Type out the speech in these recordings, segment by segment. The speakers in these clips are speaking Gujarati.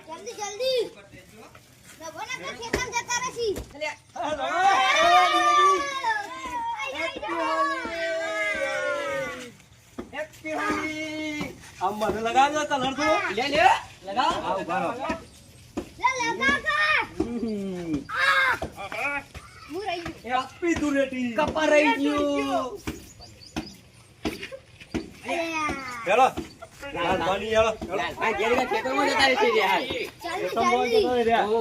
જલ્દી જલ્દી નભોના કા ખેતમ જતા રહેશી હેપી હોલી આમ મને લગાવજો કલર તો લે લગાવ આવ બારો લે લગા કા મુ રહી ગયો હેપી ધૂળેટી કપા રહી ગયો હેલો લાલ પાણી હેલો આ ગેરીના ખેતરમાં જતા રહેશે રે હાલ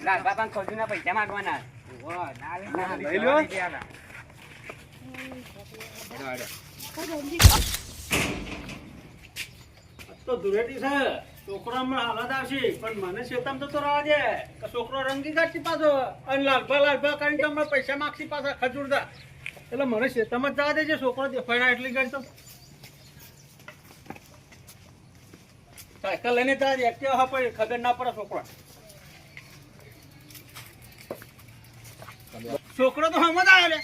લાલ બાપા ખોજુના પૈસા માંગવાના લઈ લ્યો તો ધૂળેટી છે છોકરામાં હાલત આવશે પણ મને શેતામ તો રહેવા દે કે છોકરો રંગી કાઢી પાછો અને લાલભા કરીને તમને પૈસા માગશી પાછા ખજૂરદા એટલે મને શેતામ જ જવા દેજે છોકરો દેખાય એટલી ગાડી તો સાયકલ લઈને જવા દે એક્ટિવા હા પડે ખબર ના પડે છોકરો તો હમ જ આવે લે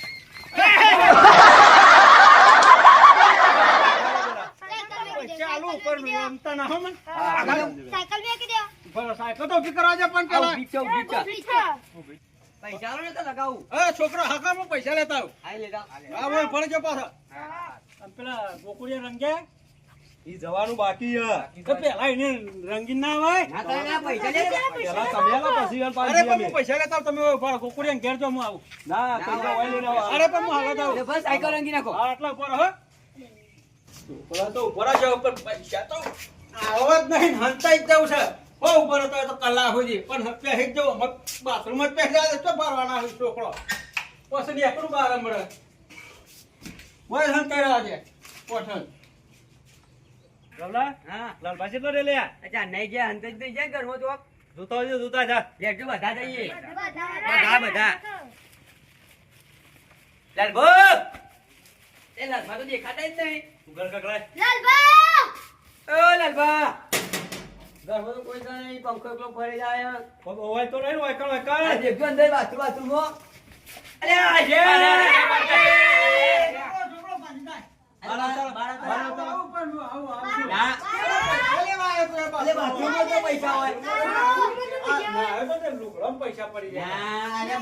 ચાલુ ઉપર રમતા ના હો મન સાયકલ મે કે દે સાયકલ તો ઉભી કરવા દે પણ પેલા પૈસા લો ને તો લગાવું છોકરો હાકામાં પૈસા લેતા આવ આઈ લેતા હા બોલ ફળ જો પાછા અને પેલા ગોકુળિયા રંગ્યા ઈ જવાનું બાકી તો પેલા એને રંગીન ના આવે ના તો એના પૈસા લે પેલા તમે આલો પછી યાર પાછી અરે પણ પૈસા લેતા તમે ગોકુળિયા ઘેર જો હું આવું ના પૈસા ઓય લઈને આવ અરે પણ હું હાલત આવું બસ સાયકલ રંગી નાખો હા આટલા ઉપર હો છોકરા તો ઉપર જ ઉપર પૈસા તો આવત નહીં હંતાઈ જ જવું છે હો ઉપર હતો તો કલાક સુધી પણ હપ્તે હેજ જવો બાથરૂમ જ પહેલા તો ભરવાના હોય છોકરો પછી એકલું બહાર મળે બોય હંતાઈ રહ્યા છે પોઠન લાલા હા લાલભાઈ કેટલો રે લે અચ્છા નહીં ગયા અંત જ નહીં જાય ઘરમાં તો જોતા હોય જોતા જા લેજો બધા જઈએ બધા બધા લાલબો એ લાલબા તો દેખાતા જ નહીં ઘર કકડાય લાલબા ઓ લાલબા ઘરમાં તો કોઈ નહીં પંખો એકલો ફરી જાય ઓય તો નહીં ઓય કણ આ કણ દેખજો અંદર બાથરૂમમાં અરે આ છે પૈસા હોય પૈસા પડી જાય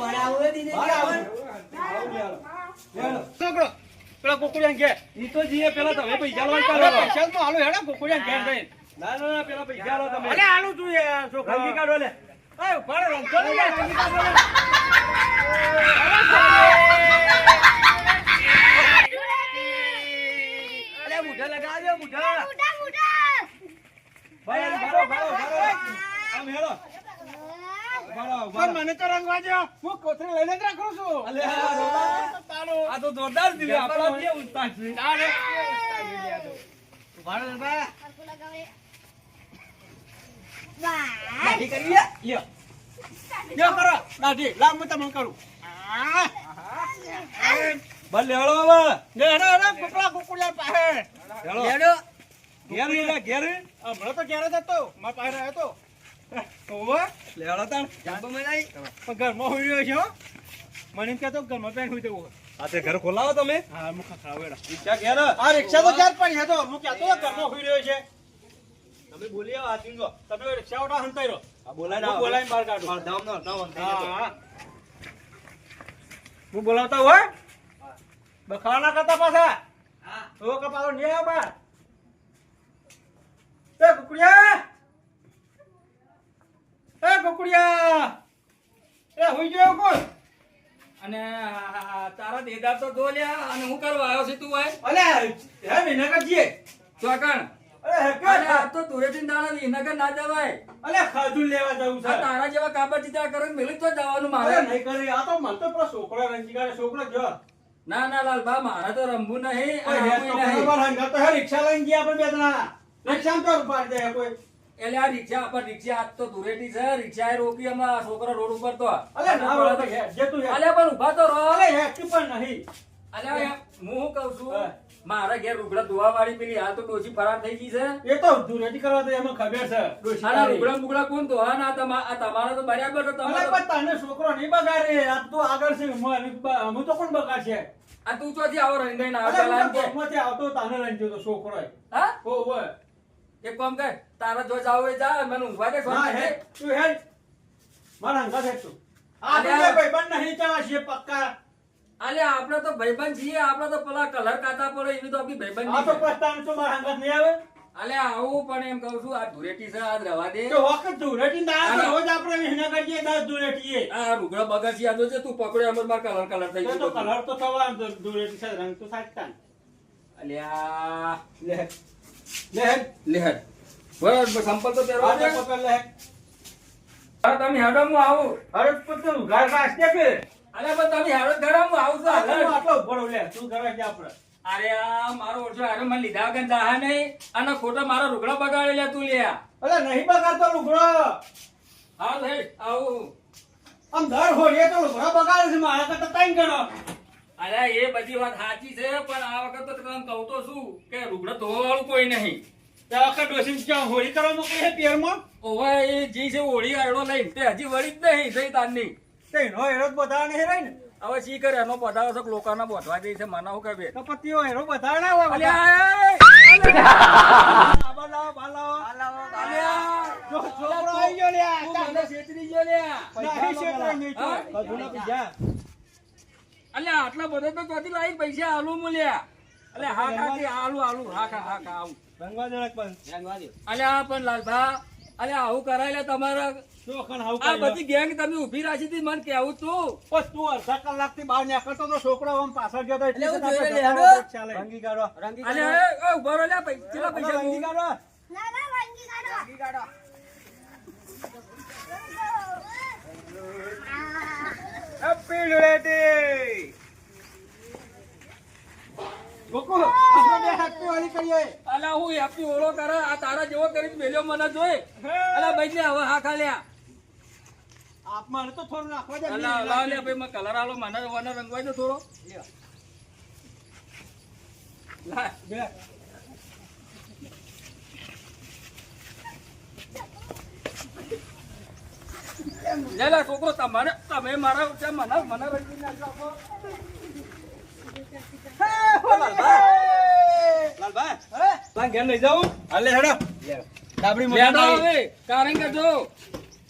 પેલા ગોકુળિયા ઘેર ઈ તો જીએ પેલા તમે પૈસા લો પૈસા તો હાલો હેડા ગોકુળિયા ઘેર જઈને ના પેલા પૈસા લો તમે અરે હાલું છું યાર છોકરા રંગી કાઢો લે એ ભાડે રંગો લે રંગી કાઢો લે અરે મુઠા લગાવજો મુઠા મુડા મુડા આમ હેડો પણ મને તો રંગવા દો હું કોથળી લઈને જ રાખું છું અલે આ તો જોરદાર દીધું આપણા જે ઉસ્તાદ છે ચાલે ભાડો બા વાહ દાઢી કરી લ્યો લ્યો કરો દાઢી લાવ હું તમને કરું ભલે હેડો હવે હેડો કોકલા કોકુલિયા પાસે હેડો લેડો ઘેર હમણાં તો ઘેર જ હતો મારા પાસે રહ્યો તો ઓવા લેડો તાણ જાંબો મલાઈ પણ ઘરમાં હોઈ રહ્યો છે હો મને એમ કહેતો ઘરમાં પેન હોઈ દેવું આ તે ઘર ખોલાવો તમે હા હું ખખડાવેડા રિક્ષા ઘેર આ રિક્ષા તો ચાર પડી હતો હું કહેતો ઘરમાં હોઈ રહ્યો છે તમે બોલી આવો આથી જો તમે રિક્ષા ઓટા હંતાઈ રહો આ બોલાઈને બહાર કાઢો હા હું બોલાવતા હોય બખાડા ના કરતા પાછા હા તો કપાળો નહીં આવ્યો બહાર એ કુકડિયા એ હોઈ ગયો કોણ અને તારા દેદાર તો ધોલ્યા અને હું કરવા આવ્યો છે તું ભાઈ અલે હે વિનગરજી ચોકણ અરે અરે હેકર આ તો ધૂળેટી દાડા વિનગર ના જવાય અલે ખાધું લેવા જવું છે આ તારા જેવા કાબર ચિત્રા કરો મેલી તો જવાનું અરે મારે નહીં કરી આ તો મન તો પેલો છોકરો રંજી કાઢે છોકરો જો ના ના લાલબા મારે તો રમવું નહીં અરે અને હે રમવું તો નહીં બરાબર હંગા તો હે રિક્ષા લઈને ગયા આપણે બે જણા રિક્ષા તો પાડી દે કોઈ એટલે આ રિક્ષા પર રિક્ષા આજ તો ધૂળેટી છે રિક્ષા એ રોકી અમારા છોકરા રોડ ઉપર તો અલે ના હોય તો હે જે તું હે અલ્યા પણ ઉભા તો રહો અલે હે તું પણ નહીં અલ્યા હું શું કઉ છું હા. મારા ઘેર રૂગડા ધોવા વાળી પેલી હાલ તો ડોશી ફરાર થઈ ગઈ છે એ તો ધૂળેટી કરવા તો એમાં ખબર છે ડોશી આના તારી. રૂગડા બુગડા કોણ ધોવા ના તમારા તો બરાબર તો અલે તમારે પણ તને છોકરો નહીં બગાડે આ તો આગળ છે હું તો કોણ બગાડશે આ તું ચોથી આવો રંગાઈને અરે આવતા લાન હું તો કે ગામમાંથી આવતો તાને લઈને તો છોકરો એ. હા ઓવે. એક કામ કર તારા જો જાવ હોય જા મને ઊંઘવા દે ના ફોન હે તું હેડ મારા હંગાત હેડ તું આ અરે તો ભાઈબંધ નહીં તેવા છીએ પક્કા. અલે આપણે તો ભાઈબંધ છીએ આપણે તો પેલા કલર કાતા પડે એવી તો આપણી ભાઈબંધ આ તો નહીં. પસ્તાન તો મારા હંગાત નહીં આવે. અલે આવું પણ એમ કહું છું આ ધૂળેટી છે આ રવા દે તો વખત ધૂળેટી ના આવે, અરે. રોજ આપણે વિહના કરીએ 10 ધૂળેટીએ. આ રૂગડા બગડથી આજો છે તું પકડ્યો એમ જ માર કલર કલર થઈ તો ગયું કલર તો થવાનો, તો ધૂળેટી છે રંગ તો સાચતા ને. અલ્યા લે લે હેડ. લે હેડ બરાબર સંપલ તો પહેરવા આજે દે પકડ લે હેડ. હા તમે હેડો હું આવું અરે પણ ઘર કાઢ દે કે અલે પણ તમે હેડો ઘર હું આવું છું આગળ. આટલો ઉભો રહો લે તું ઘરે જા આપણે. અરે આ મારો ઓછો હારો મને લીધા વગર જાહે નહીં અને ખોટા મારા રૂગડા બગાડે લે તું લે અલે નહીં બગાડતો લુગડો. હા હેડ આવું આમ દર હોઈએ તો લુગડો બગાડે છે, મારા કરતા ત્રણ ગણો. અરે એ બધી વાત સાચી છે પણ આ વખત તો તને કહું તો શું કે રૂગડા ધોવાવાળું કોઈ નહીં. ત્યાં વખત ડોસીને ક્યાં હોળી કરવા મોકલી છે પિયરમાં? ઓવે એ જી છે ઓળી આયડો લઈને તે હજી વળી જ નહીં થઈ તારની. તેનો હેરો જ બધાને હેરાય ને. હવે શી કરે એનો પધારો છે લોકોના બોધવા દે છે મને હું કે બે તો પતિઓ હેરો બધાને ના હોય બધા. અલ્યા બા લાવો, બા લાવો. અલ્યા જો છોકરો આઈ ગયો લ્યા. તું મને છેતરી ગયો લ્યા. નહીં છેતરાય નહીં તો. હા? કજુના પીજા. અલ્યા આટલા બધા તો ચોથી લાવી પૈસા આલુ મૂલ્યા. અલ્યા હા કાકી આલુ આલુ હા કા આવું. રંગવા દે પણ. અલ્યા પણ લાલભા અલ્યા આવું કરાય લે તમારા ચોખણ હાવ આ કાઢ્યો. બધી ગેંગ તમે ઊભી રાખી હતી મને કેવું તું. બસ તું અડધા કલાકથી બહાર નીકળતો તો છોકરો આમ પાછળ ગયો તો એટલે એટલે હું આપણે જોઈ જતા લે, રહો, ચાલે. રંગી કાઢો. અલ્યા એ ઉભા રહો લ્યા કેટલા પૈસા રંગી તું? કાઢો. ના ના રંગી કાઢો. હેપી ધૂળેટી. ગોકુ, આપણે બે હેપી હોળી કરીએ. અલ્યા હું હેપી ઓળો કરે આ તારા જેવો કરીને મેલ્યો મને જોઈ. અલ્યા ભાઈ લે હવે હા ખા લ્યા. આપમાં તો થોડું નાખવા દે. અલ્યા લાવ લે ભાઈ મને કલર આલો મને વને રંગવાઈ દો થોડો. લા બે. લે લે છોકરો તમારે તમે મારા મને મને રંગી નાખો. લાલભાઈ, ઘેર લઈ જાઉં? હાલે હેડો. ડાબડી લેડો મોટા હવે કારણ કે જો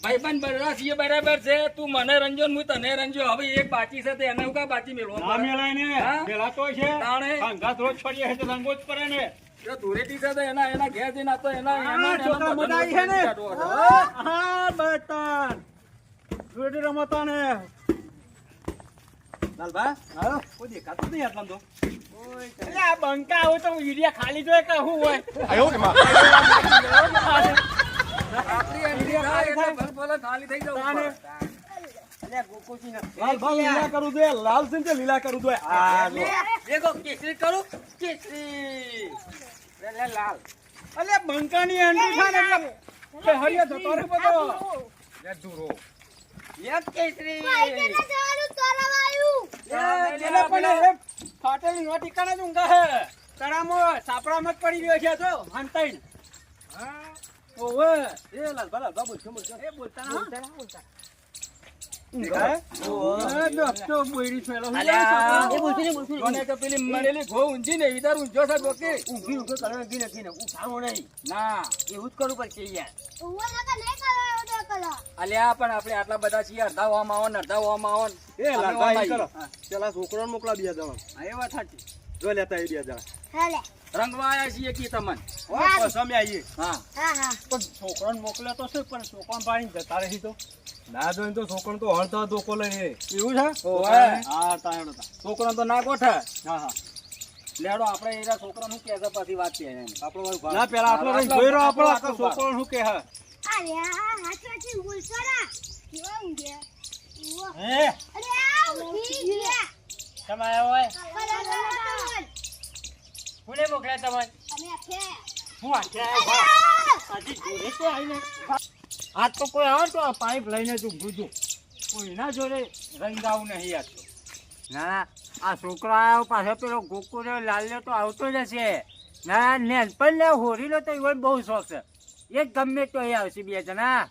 ભાઈબંધ બરડા છીએ બરાબર છે તું મને રંજો ને હું તને રંજો હવે એક બાચી છે તે એને હું કા બાચી મેળવો ના મેલાય ને. હા? પેલા તો છે. તાણે. ભાંગાત રોજ પડીએ છે તો રંગો જ પડે ને. જો ધૂળેટી છે તો એના ઘેર જઈને આ તો એના હા, એના છોકરા બધાને મોટા છે ને. કાઢવો છે. હા, બતાન. ધૂળેટી રમતો ને. લાલભાઈ, હાલો. કોઈ દેખાતું નહીં આટલામાં તો. એટલે આ બંકા આવું તો યુરિયા ખાલી જોઈએ કે શું હોય? આપણી આ લીલા થાય એટલે ભલભલા ખાલી થઈ જવું તાને. પડે. લાલભાઈ લીલા કરું જોઈએ, લાલ છે ને તે લીલા કરું જોઈએ. આ લો. દેખો કેસરી કરું કેસરી લે લાલ અલે બંકાની એન્ટ્રી થાય ને એટલે તે હરિયો જતો રહે બધો. લે ધૂરો લે કેસરી ભાઈ કે ના જવાનું તરવાયું. એટલે પણ એ ફાટેલી નો ઠીકાણા જ ઊંઘા હે. તળામાં સાપડામાં જ પડી રહ્યો છે તો હંતાઈને. ઓવે. એ લાલભા બોલજો બોલજો. એ બોલતા ના બોલતા. ઊંઘા હે? ઓવે, દોસ્તો બોયરી છેલો. અલ્યા, એ બોલતી નહીં, બોલતી નહીં. કોને તો પેલી મરેલી ઘો ઊંઝી ને ઈધર ઊંઝો છે બોકી ઊંઘી ઊંઘી કરે ઊંઘી નથી ને ઉઠાવો નહીં. ના એવું જ કરવું પડશે યાર. ઉવા લગા નહીં કરો એવો તો કરો. અલ્યા પણ આપણે આટલા બધા છીએ અડધા હોવામાં આવો ને અડધા હોવામાં આવો ને. એ અમે લાલભાઈ હોમાં કરો. આવીએ. પેલા છોકરાને મોકલા બીજા જણા. હા, એ વાત સાચી જો લેતા એ બીજા જણા. હાલે. રંગવા આયા છીએ કી તમને બસ અમે આવીએ. હા હા હા. પણ છોકરાને મોકલ્યા તો છે પણ છોકરાને પાણી જતા રહી તો. ના જોઈને તો છોકરાને તો હળતા ધોકો લઈ. એવું છે? ઓવે. હા તાયડો તા. છોકરો તો ના ગોઠે હા હા. લેડો આપણે એના છોકરા નું કે છે પછી વાત છે એમ ના પેલા આપણો રહીને જોઈ રહ્યો આપણો આખો છોકરો શું કે હા. અરે આ હાથવાથી બોલશો ના. કેવા ઊંઘ્યા? ઉવા. હે અરે આ ઊંઘી ગયા. તમે આવ્યો હોય બરાબર. કોને મોકલ્યા તમે? અમે આખે. હું આખ્યા અરે! આજી જોડે તો આવીને આજ તો કોઈ આવે તો આ પાઇપ લઈને તું ગુજો કોઈના જોડે રંગાવું નહીં યાર. ના આ છોકરો આવ્યો પાછો પેલો ગોકુળો લાલ્યો તો આવતો જ હશે. ના નેનપણ ને હોરીલો તો ઈવન બહુ શોખ છે. એક ગમે તો એ આવશે બે જણા.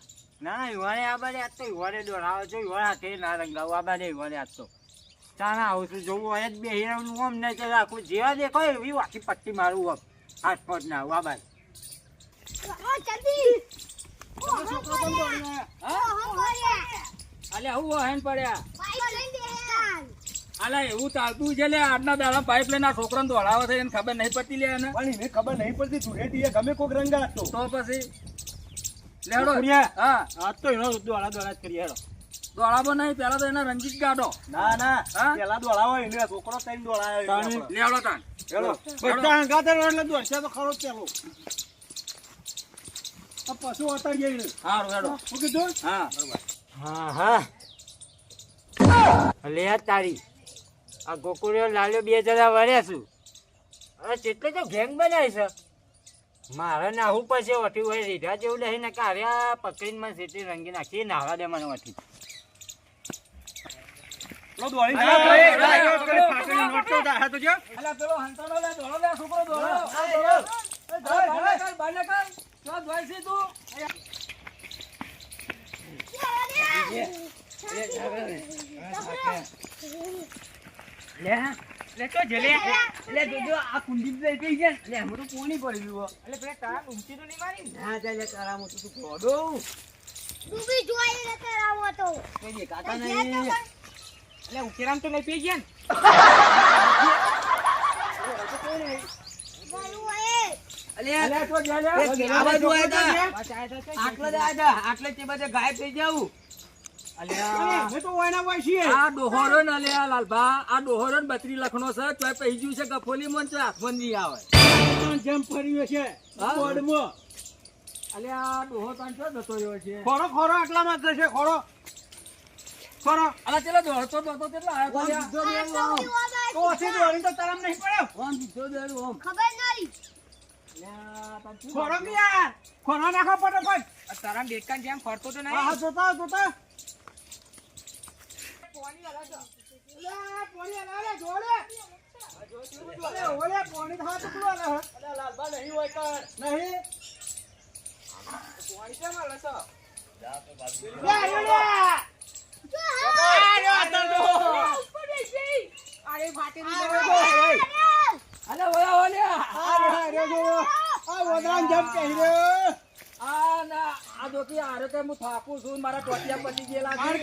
ના ઈવાને આ બાજુ આજ તો ઈવાને દોડાવે છે. ઈવાને હાથે ના રંગાવો આ બાજુ ઈવાને આજ તો. તાના આવું છું જોવું હોય જ બે હીરાનું આમ નહીં તો રાખું જેવા દેખો એવી વાકી પટ્ટી મારું આમ હાથ પગ ના આવું આ બાજુ જલ્દી છોકરો કેમ દોડીને આયા? અલે આવું હેન પડ્યા પાઇપ અલા એવું ચાલતું છે લે આજના દાડા પાઇપ લઈને આ છોકરાને દોડાવે છે એને ખબર નહીં પડતી લે એને પણ એને ખબર નહીં પડતી ધૂળેટી એ ગમે કોક રંગ આપતો તો પછી લેડો કુરિયા. હા આજ તો એનો દોડા દોડા જ કરી હેડો. દોડાવો નહીં પેલા તો એના રંજીત ગાડો ના ના હા? પેલા દોડાવો એને છોકરો તઈને દોડાયો એને આપણે. લેવડો તાન હેડો. બધા હંગાતે એટલે દોડશે તો ખરો જ પેલો. આ પશુ અતાર જાય એને. હારું હેડો શું કીધું? હા બરોબર હા લે આ તારી આ ગોકુળિયો લાલ્યો બે જણા વર્યા છું અરે એટલે તો ગેંગ બનાવી છે મારે નાહવું પછી વઠી હોય રીઢા જેવું લઈને કાર્યા પકડીને મને સીટી રંગી નાખી નાહવા દે મને વઠી લો દોડી હા, જાય. હા, હા, જાય, હા, પેલી ફાટલી નોટો દાહે તો જો. અલા પેલો હંતાડો લે દોડો લે છોકરો દોડો બાને કર તો દોડ છે તું લે તો જલે લે જોજો આ કુંડી લઈ ગઈ છે લે હમરું કોની પડી ગયું એટલે પેલા તારા ઊંચી તો નહીં મારી ના જાય તારા મોટું તું ગોડો ડૂબી જોઈ ને કરાવો તો કોઈ દેખાતા નહીં એટલે ઉકેરામ તો નહીં પી ગયા ને ગળું એ અલે તો જા લે આ બાજુ આટલે જ આજા આટલે તે બધે ગાયબ થઈ જાવ અરે, મેં તો ઓયના હોય છીએ. આ ડોહોરો ન લે આ લાલભા આ ડોહોરો ને 32 લખનો છે તોય પહી ગયું છે ગફોલી મન છે હાથમાં નહીં આવે જેમ ફર્યું છે હા? બોર્ડમાં. અલે આ ડોહો તાન ચો જતો રહ્યો છે ખોરો ખોરો આટલામાં જ છે ખોરો ખોરો અલા ચેલો દોડતો દોડતો કેટલો આવ્યો ઓમ તો દીધો દેવું આવો. તો ઓછી દોડીને તો તરમ નહીં પડ્યો. ઓમ દીધો દેરું ઓમ ખબર નહીં અલ્યા તાન શું ખોરો કે યાર ખોરો નાખો ફટાફટ. તારા બેટકાન જેમ ફરતો તો હા હા જોતા જોતા. અલે ઓયા ઓલ્યા આ ના આ દોકી આરે તો હું થાકું છું મારા ટોટિયા પડી ગયેલા છે આ તો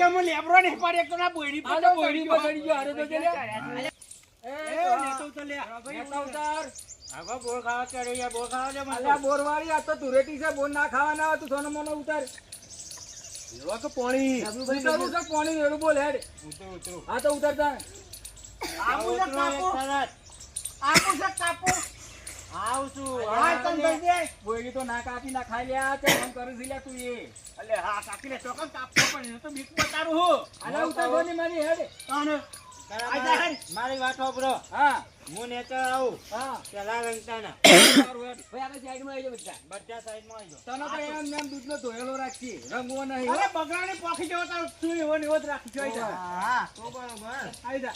બોયડી પડી ગયો આરે તો કે લે નેતા ઉતાર આગો બોર ખાવા ચડે યાર બોર ખાવા દે અલ્યા બોરવાળી આ તો તુરેટી છે બોર ના ખાવાના હોય તું સોનો મોનો ઉતાર પાણી ઉતારું છે પાણી વેરું બોલ હેડ હા તો ઉતારતા બોયડી તો ના કાપી ના ખાઈ લ્યા તે કામ કરું છું લ્યા તું એ અલ્યા ઉતાર ની મારી હેડ મારી વાત વાપરો હા હું નેચર આવું હા પેલા રંગતાના સારું હેડ ભાઈ આપણે સાઈડમાં આવી જાવ બધા બધા સાઈડમાં આવી તને તો એમ એમ દૂધનો ધોયેલો રાખી રંગવો નહીં હો. હા તો બરોબર આવી જા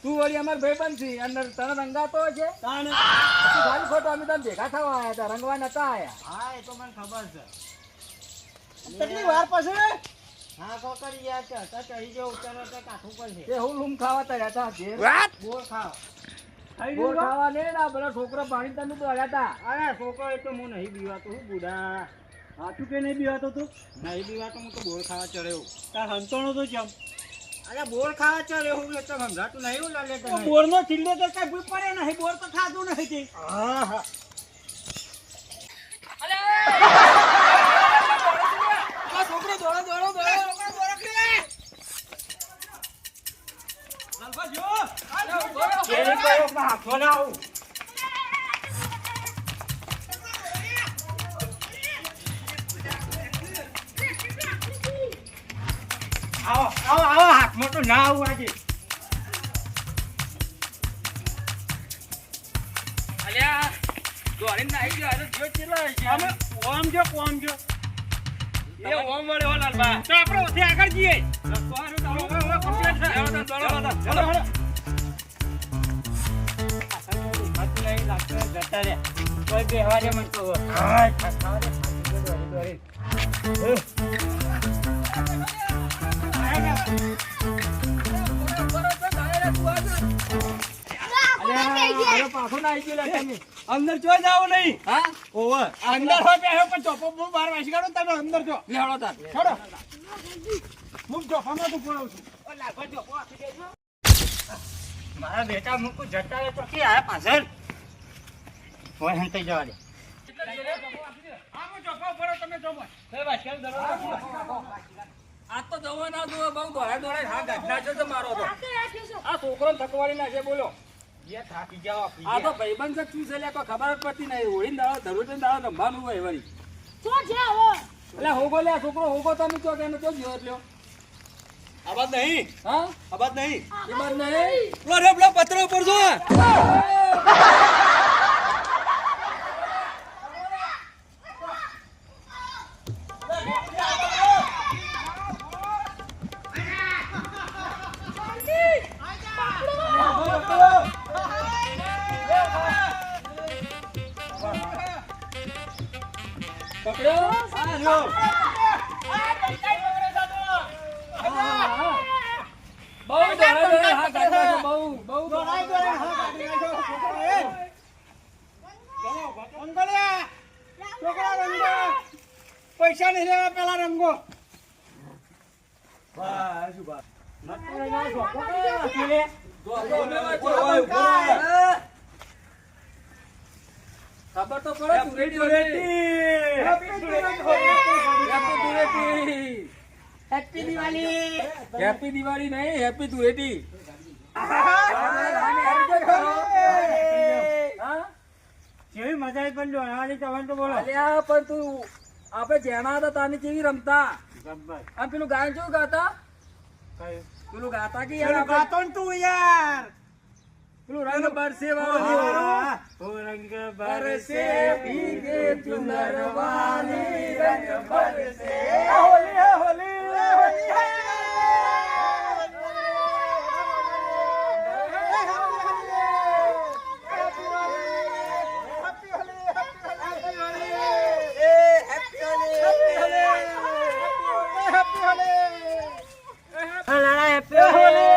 તું વળી અમાર ભાઈબંધ છે અંદર તને રંગાતો છે તું ખાલી ખોટો અમે તને ભેગા થવા આયા હતા રંગવા નતા આયા હા એ તો મને ખબર છે હા કોકરી યાર છે તો ચડી જો ઉતરો તો કાઠું પડશે એ હું લૂમ ખાવા તર્યા હતા જે બોર ખાવ બોર ખાવા ને ના પેલા છોકરો પાણી તને દોડ્યા હતા અરે છોકરો એ તો હું નહીં બીવાતો હું બુડા હાચું કે નહીં બીવાતો તું નહીં બીવાતો હું તો બોર ખાવા ચડ્યો તાર હંતોણો તો જેમ અરે બોર ખાવા ચડ્યો હું તો સમજાતું નહીં હું લાલે તો નહીં. બોર નો કિલ્લો તો કઈ ભૂલ પડે નહીં બોર તો ખાધું નહીં તે. હા હા આ છોકરો દોડો દોડો દોડો લાલભા જો કેરી કરો પણ હાથો ના આવું આવો આવો આવો હાથમાં તો ના આવું આજે અલ્યા દોડીને નાહી ગયો આજે જો ચેલો છે અમે ઓમ જો એ ઓમ વળે હો લાલબા તો આપણે ઓથી આગળ જઈએ રસ્તો આ તારો કમ્પ્લીટ છે હવે દોડો હલો નહીં લાગતો જતા રે કોઈ બેહવા દે મને તો હા ખાવા દે દોરી બરોબર અરે પાછો ના આવી ગયો લે તમે. અંદર જો જાવ નહીં હા ઓવર અંદર હોય બે પણ ચોપો બહુ બાર વાસી કાઢો તમે અંદર જો લે હળો તાર. છોડો હું ચોપામાં તો બોલાવું છું ઓ લાગો ચોપો આપી દેજો મારા બેટા મૂકું જતા રહે તો કે આ પાછળ હોય હંતાઈ જવા દે. આમ ચોપો ભરો તમે ચોપો બે વાસી કાઢો આ તો જવા ના દો બહુ દોડે હા ગાઢના છે તો મારો તો આ છોકરો થકવાડી નાખે બોલો એ થાકી જાવ આ તો ભાઈબંધ છે શું છે લે કોઈ ખબર જ પડતી નહીં હોળીને દાડો ધરુટીને દાડો રમવાનું હોય વળી એટલે હોગો લે આ છોકરો હોગો તમે ચો કે એને ચો ગયો એટલે આવાજ નહીં હા આવાજ નહીં એ બાદ નહીં પેલો રે પેલો પત્ર ઉપર જો પકડ્યો આ જો બહુ દોડે હા ગાઢના છે બહુ બહુ દોડાઈ દોડાઈ હા કાઢી નાખ્યો છોકરો એ અંગલિયા છોકરા રંગો પૈસા નહીં લેવા પેલા રંગો વાહ શું વાત ખબર તો પડે હેપી દિવાળી હેપી દિવાળી નહીં હેપી ધૂળેટી કેવી મજા આવી પણ દોડાવાની તમને તો બોલો અલ્યા પણ તું આપણે જેણા હતા તાની કેવી રમતા ગબ્બર આ પેલું ગાયન કેવું ગાતા કયું પેલું ગાતા કે યાર આપણે ગાતો ને તું યાર પેલું રંગ બરસે વાળો ઓ રંગ બરસે ભીગે ચુનર વાલી રંગ બરસે હોલી હે હોલી હોલી હે લાલા હેપી હોલી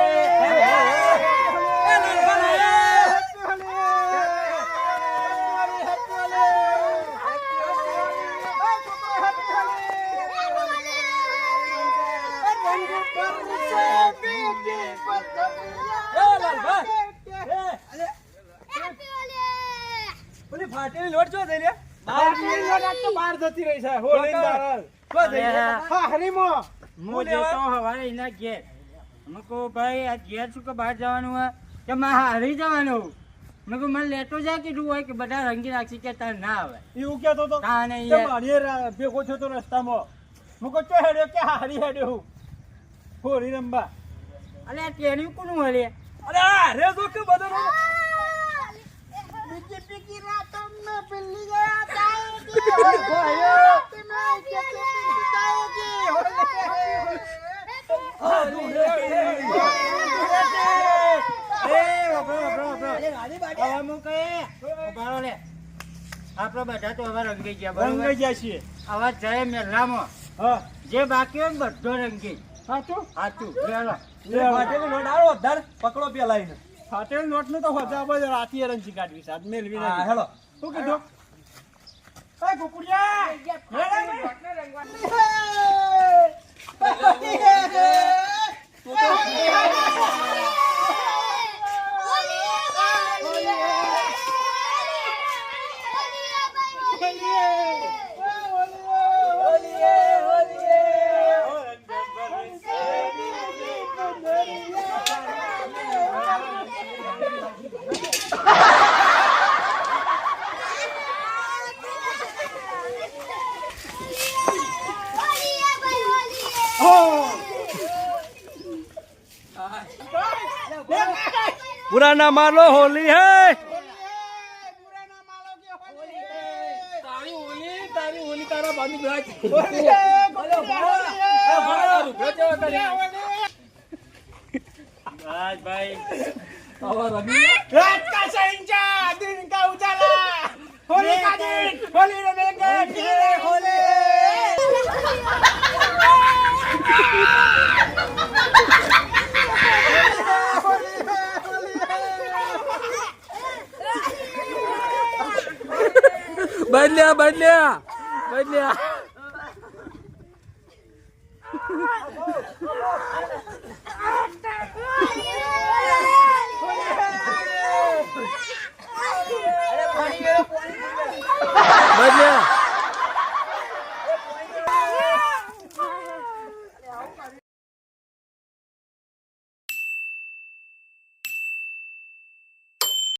ફાટેલી લોટ જો થઈ લે બહાર જતી રહી છે હોળી દાળ જો થઈ હા હરીમો હું જતો હવારે એના ઘેર મેં કહું ભાઈ આ ઘેર શું કે બહાર જવાનું હોય કે મારે હારી જવાનું મેં કહું મને લેતો જા કીધું હોય કે બધા રંગી નાખી કે તાર ના આવે એવું કેતો તો હા નહીં તે મારી ભેગો થયો તો રસ્તામાં હું કહું ચો હેડ્યો કે હારી હેડ્યો હોળી રંબા અલે આ ટેણ્યું કોનું હલે અરે રે જો કે બધો આપડે બધા તો હવે રંગી ગયા રંગાઈ બરોબર ગયા છીએ હવે જય મેલામાં હા જે બાકી હોય ને બધો રંગી સાચું સાચું ચાલો ફાટેલી લોટ આવો ધર પકડો પેલા એને ફાટેલી લોટ નું તો હોજા પર રાતી રંજી કાઢવી સાથ મેલવી નથી હેલો શું કીધું એ કુકુડિયા बुरा ना मानो होली है તારી ઓલી તારા બાજુ બેઠ ભાઈ रात का सहिंचा दिन का उजाला होली का दिन होली रमेंगे धीरे होली होली બદલ્યા